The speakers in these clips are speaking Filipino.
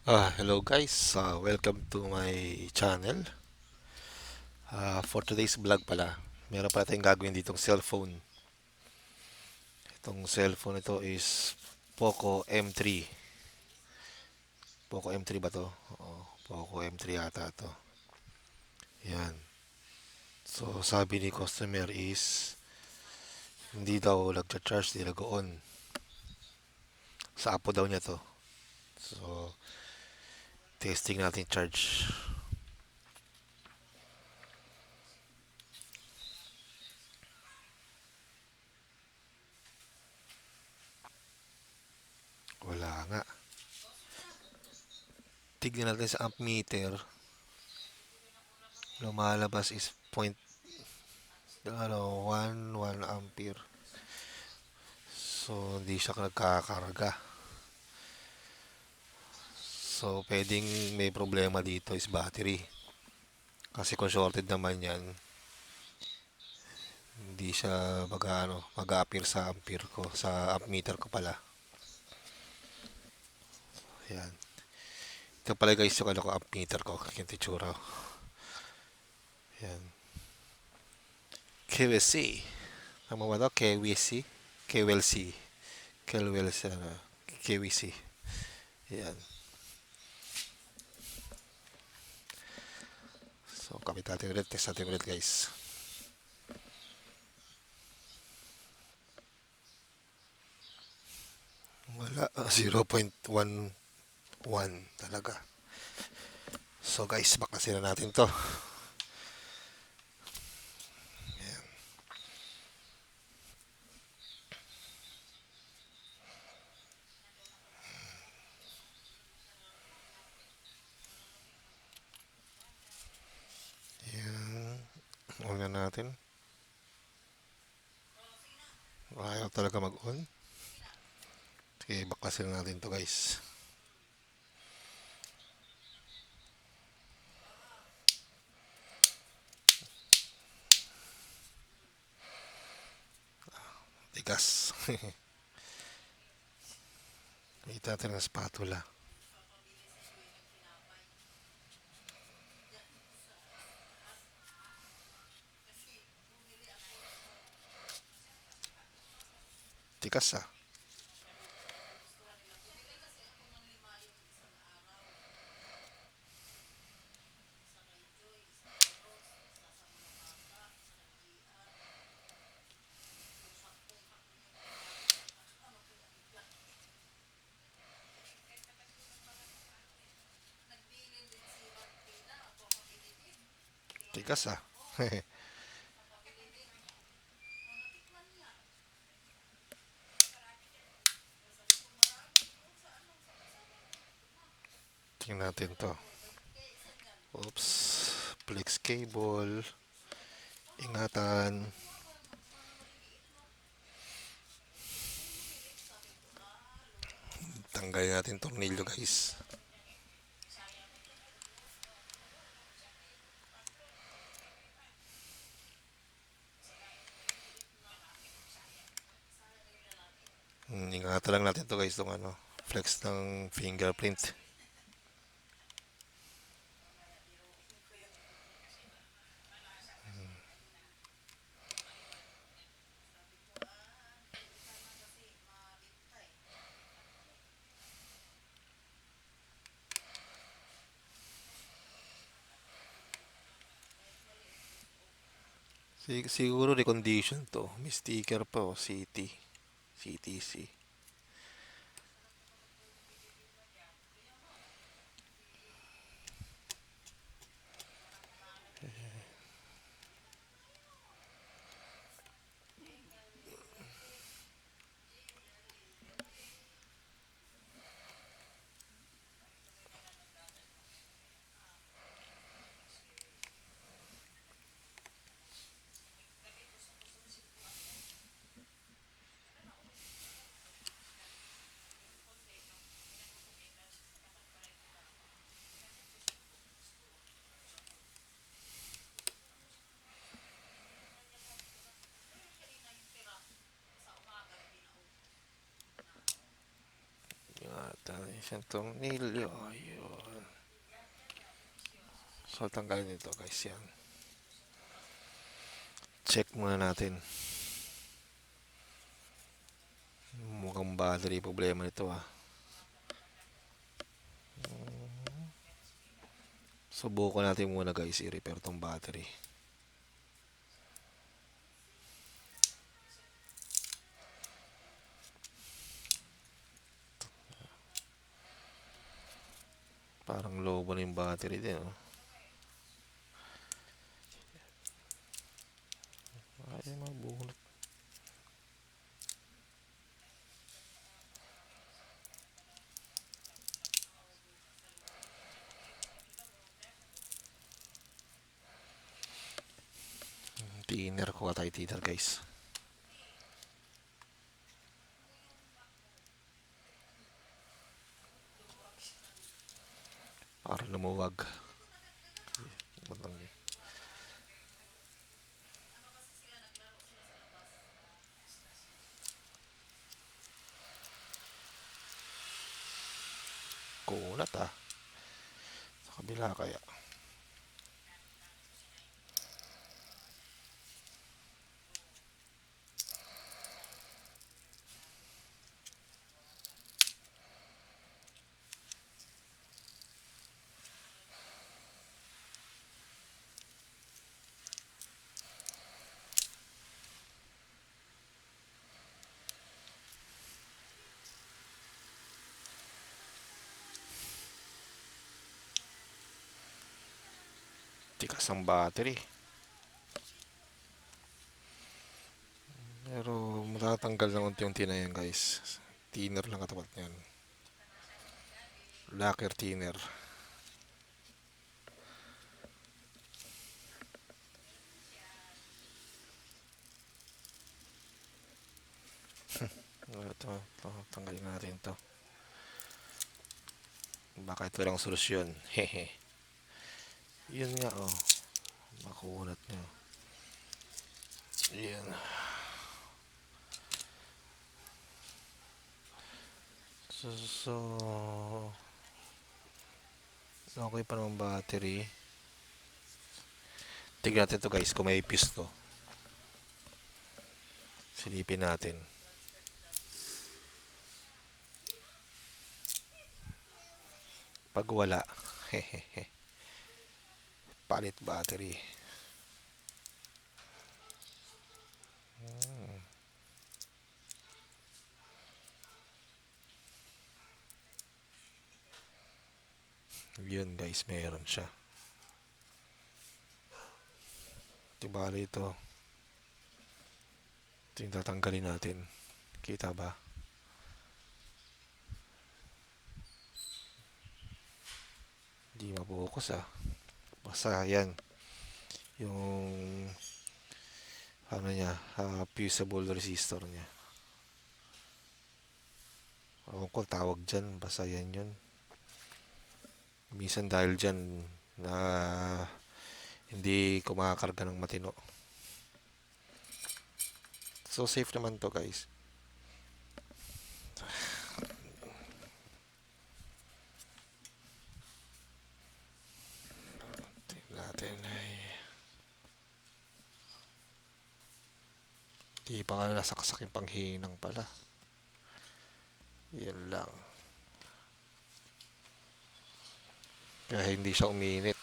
Hello guys, welcome to my channel. For today's vlog pala, meron pala tayong gagawin ditong cellphone. Itong cellphone ito is Poco M3. Poco M3 ba to? Oo, Poco M3 yata to. Yan. So sabi ni customer is hindi daw nagcha-charge, hindi nag-on. Sa Apo daw niya to. So testing natin charge. Wala nga. Tignan natin sa amp meter. Lumalabas is point 1 ampere. So, hindi siya nagkakarga. So, pwedeng may problema dito is battery. Kasi kung shorted naman yan, hindi siya mag-a-appear sa ampere ko, sa ammeter ko pala. Yan. Ito pala guys yung ko ammeter ko, yung titsura. Yan. KWC. Tama ba ito? KWC? KWLC. KWLC. KWC. Yan. So, kapit natin ulit. Test natin ulit guys. Wala. 0.11 talaga. So guys, bakasin na natin to. Yan. On na natin. Ayaw talaga mag-on. Sige, bakasin na natin to guys. Tigas. Kita natin ang spatula. Tigas ah. Tigas ah. Tingnan natin to. Oops. Flex cable. Ingatan. Tanggalin natin tornilyo guys. Ingatan lang natin to guys. Itong flex ng fingerprint. Siguro recondition to. May sticker pa o CTC. Ingatan isang tornilyo. Ayun. So, tanggalin ito guys, yan. Check muna natin. Mukhang battery problema nito ah. Subukan natin muna guys i-repair tong battery. Parang low ba na yung battery din oh. Ay, mabunot. Thinner ko tayo thinner guys. Para lumuwag. Kunat ah. Sa kabila kaya. Tikas ang battery. Pero matatanggal ng unti-unti na yan guys. Thinner lang katapat niyan. Lacquer thinner. Ito, tanggalin natin to. Baka ito lang solusyon. Hehe. Yun nga oh. Makunat nyo. Yan. So, okay pa naman battery. Tignan natin to guys kung may pisto. Silipin natin. Pag wala, hehehe. Palit battery. Yun guys, meron siya. Tibali ito. Ito yung tatanggalin natin. Kita ba? Hindi mapokus ah. Basta yan. Yung ano niya, fusible resistor niya. Ako ko tawag dyan. Basta yan yun. Minsan dahil dyan na hindi kumakarga ng matino. So safe naman to guys. Tingnan natin ay di pa nga nasaksak yung panghinang pala. Yan lang. Kaya hindi siya uminit.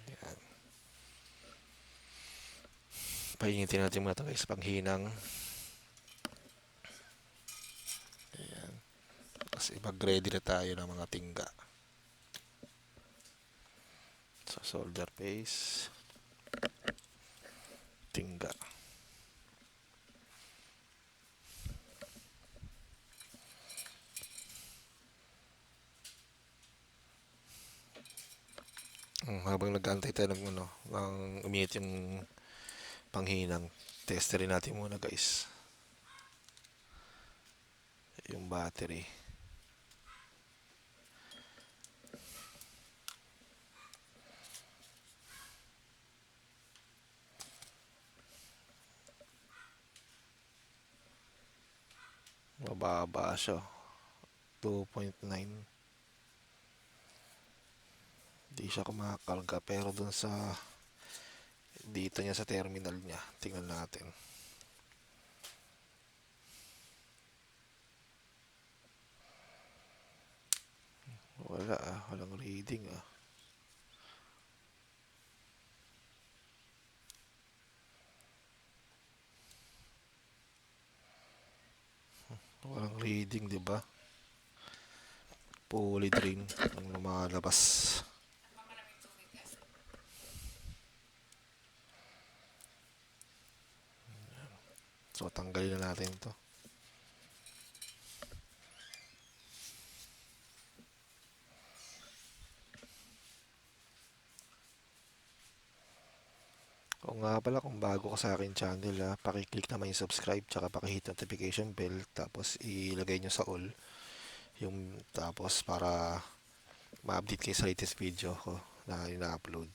Yan. Painitin natin muna ito guys, panghinang. Ayan. Kasi mag-ready na tayo ng mga tingga. So, solder paste. Tingga. Habang nag-antay tayo ng uminit yung panghinang, testerin natin muna guys yung battery. Mababa siya. 2.9. Di siya kumakarga pero dun sa dito niya sa terminal niya. Tingnan natin. Wala walang reading ah. Walang reading, 'di ba? Fully drain ang lumalabas. So tanggalin na natin 'to. O nga pala, kung bago ka sa akin channel paki-click naman yung subscribe tsaka paki-hit notification bell tapos ilagay nyo sa all yung tapos para ma-update kayo sa latest video ko na ina-upload.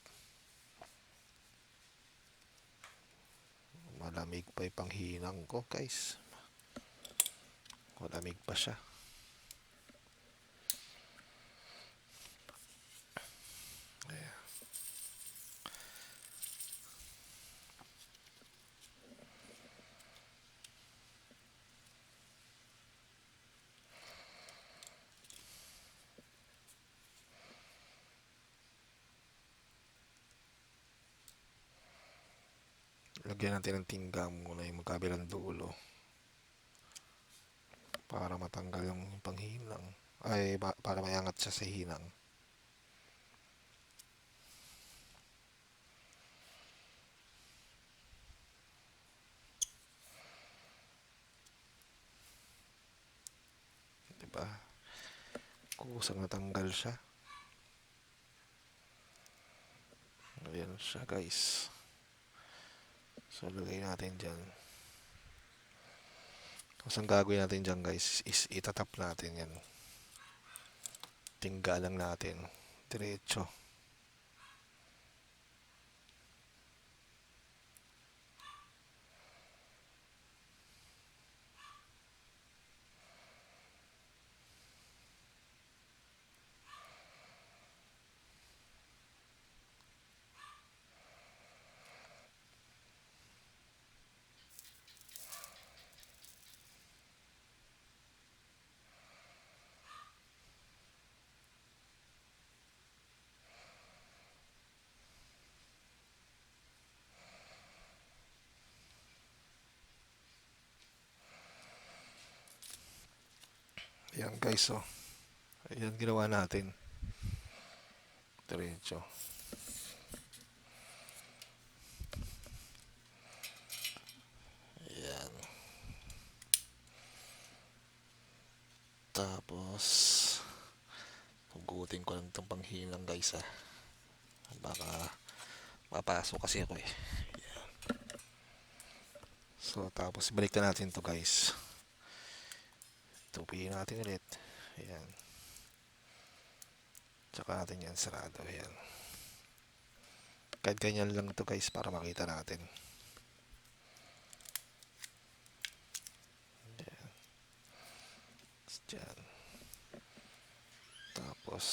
Malamig pa yung panghinang ko guys. Malamig pa siya. Lagyan natin ng tingga muna yung magkabilang dulo para matanggal yung panghinang. Ay, para mayangat siya sa hinang. Diba? Kusang natanggal siya. Ayan siya guys. So lagay natin dyan. Tapos ang gagawin natin dyan guys is itatap natin yan. Tingga lang natin. Diretso. Ayan guys oh. Ayan ginawa natin. Diretso. Ayan. Tapos hugutin ko lang itong panghinang guys baka mapasok kasi ako eh. Ayan. So tapos balik na natin to guys. Tupiin natin ulit. Ayan. Tsaka natin yan sarado. Ayan. Kahit ganyan lang to guys para makita natin. Ayan. Diyan. Tapos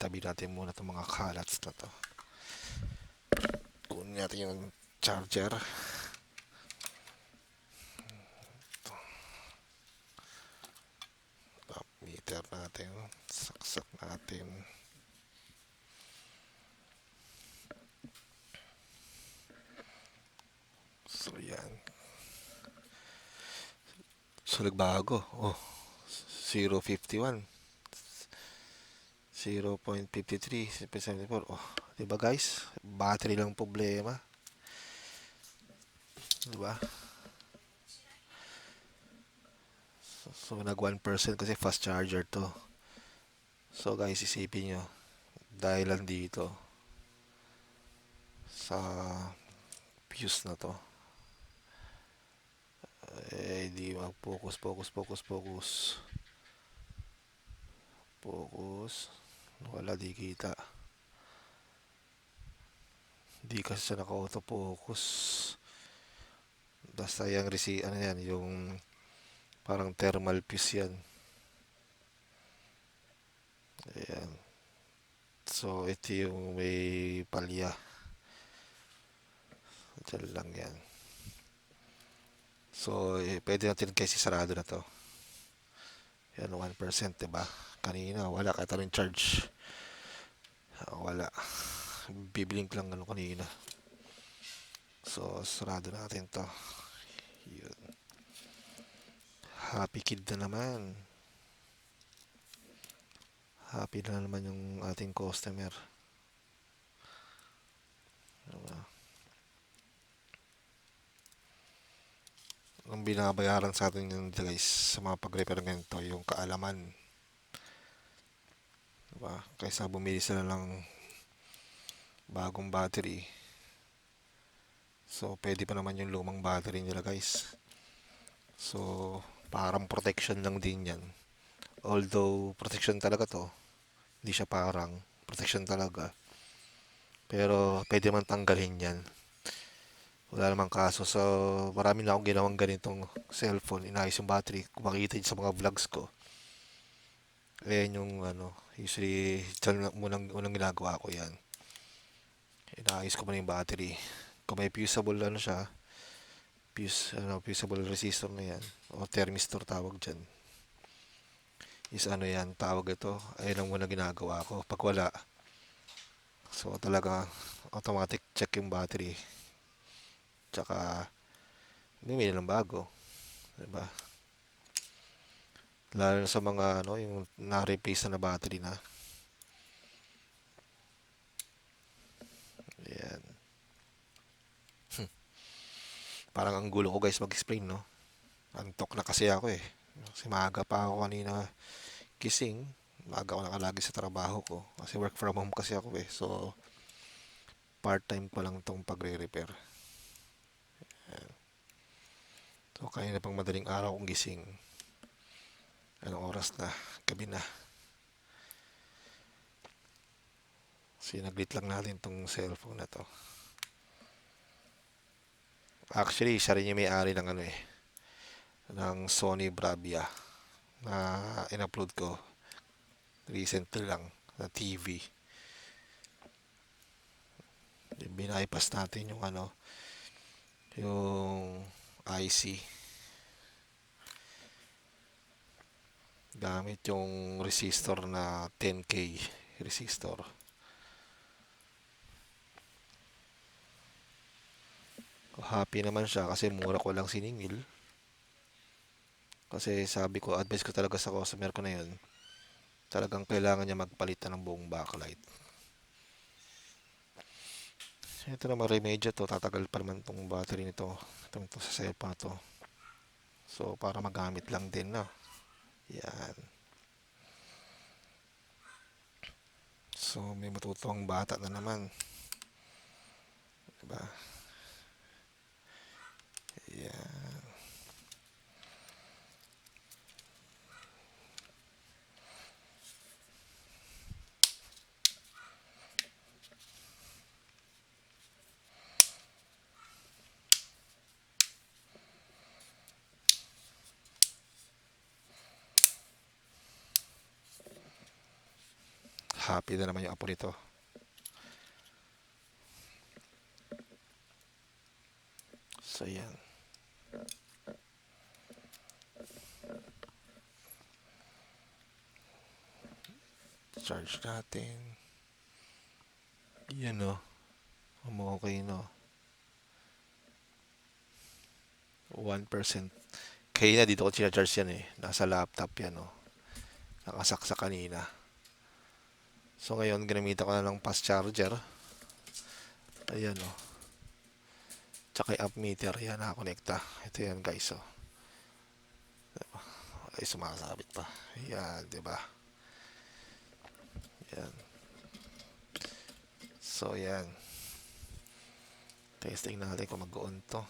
tabi natin muna itong mga kalats na to. Kunin natin yung charger. Meter natin. Saksak natin. So yan. So nagbago. Oh. 0.51. 0.53. 0.74. Oh. Diba guys? Battery lang problema. Diba? So nag 1% kasi fast charger to. So guys, isipin nyo. Dahil lang dito sa fuse na to. Di mag-focus, focus, focus, focus. Focus. Wala, di kita. Di kasi siya naka-autofocus. Basta yung ano yan, yung Parang thermal fuse yan. Ayan. So, ito yung may palya. Diyan lang yan. So, pwede natin kasi sarado na to. Yan, 1%, diba? Kanina, wala ka rin charge. Wala. Biblink lang ano kanina. So, sarado natin to. Yun. Happy kid na naman. Happy na naman yung ating customer. Diba? Ang binabayaran sa atin yun guys sa mga pag-repair ganito, yung kaalaman. Diba? Kaysa bumili sila ng bagong battery. So, pwede pa naman yung lumang battery nila guys. So, parang protection lang din yan. Although, protection talaga to. Hindi siya parang. Protection talaga. Pero, pwede man tanggalin yan. Wala namang kaso. So, marami na akong ginawang ganitong cellphone. Inayos yung battery. Kung makikita nyo sa mga vlogs ko. Ayan yung ano. Usually, dyan unang ginagawa ko yan. Inayos ko muna yung battery. Kung may fusible ano siya, fusible resistor na yan. O thermistor tawag dyan. Is ano yan, tawag ito. Ayun ang muna ginagawa ko. Pag wala, so talaga automatic check yung battery. Tsaka, bumili ng bago. Diba? Lalo na sa mga ano, yung na-replace na battery na. Ayan. Parang ang gulo ko guys mag-explain, no? Antok na kasi ako eh. Kasi maaga pa ako kanina gising. Maaga ako nakalagi sa trabaho ko. Kasi work from home kasi ako eh. So, part-time pa lang tong pagre-repair. So, kanina pang madaling araw kong gising. Anong oras na? Gabi na. Sinaglit lang natin tong cellphone na to. Actually, siya rin yung may-ari ng ano eh. Ng Sony Bravia na in-upload ko recently lang na TV. Binaypas natin yung ano, yung IC. Gamit yung resistor na 10K resistor. Happy naman siya kasi mura ko lang siningil. Kasi sabi ko, advice ko talaga sa customer ko na yun. Talagang kailangan niya magpalit ng buong backlight. Ito naman remedyo to, tatagal pa naman tong battery nito. Ito sa cellphone to. So, para magamit lang din na. Yan. So, may matutuwang bata na naman. Diba? Yan. Happy na naman yung apo nito. So, yan. Charge natin. Yan o. Okay no. 1%. Kaya na dito ko charge yan eh. Nasa laptop yan o. Nakasaksa kanina. So ngayon, ginamitan ko na ng fast charger. Ayan o. Tsaka yung ammeter. Yan, nakakonekta. Ito yan guys o. Diba? Ay, sumasabit pa. Yan, diba? Yan. So, yan. Testing natin kung mag-on to.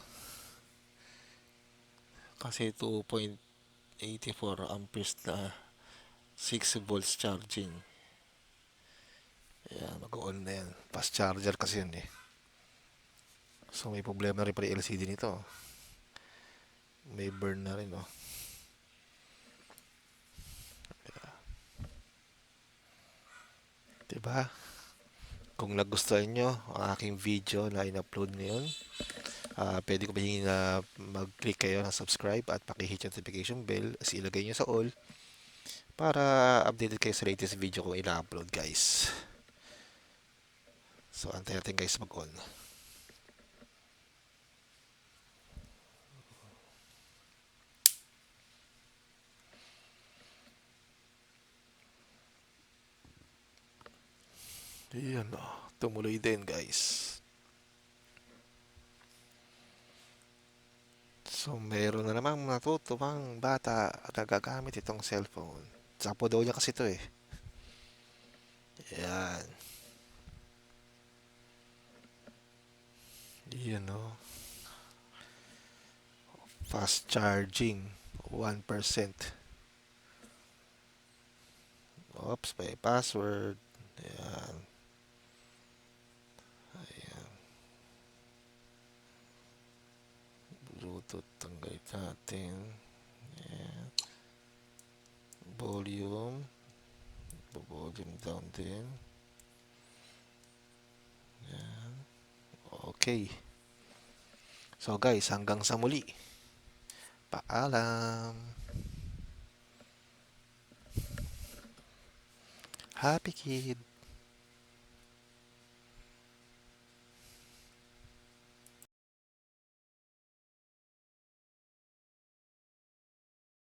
Kasi 2.84 amperes na 6 volts charging. Ayan, mag-on na yan. Fast charger kasi yun eh. So, may problema rin pa rin LCD nito. May burn na rin, oh. 'Di ba? Kung nagustuhan nyo ang aking video na in-upload ngayon, pwede ko mahingin na mag-click kayo ng subscribe at paki-hit yung notification bell as ilagay nyo sa all para updated kayo sa latest video kung ina-upload guys. So, antay natin guys mag-on. Ayan o, tumuloy din guys. So, meron na namang natutupang bata na gagamit itong cellphone. Sapo daw niya kasi ito eh. Ayan. Ayan o. Fast charging. 1%. Oops, may password. Ayan. Ayan. Bluetooth, tanggalin natin. Ayan. Volume. Volume down din. Ayan. Okay. So guys, hanggang sa muli. Paalam. Happy kid.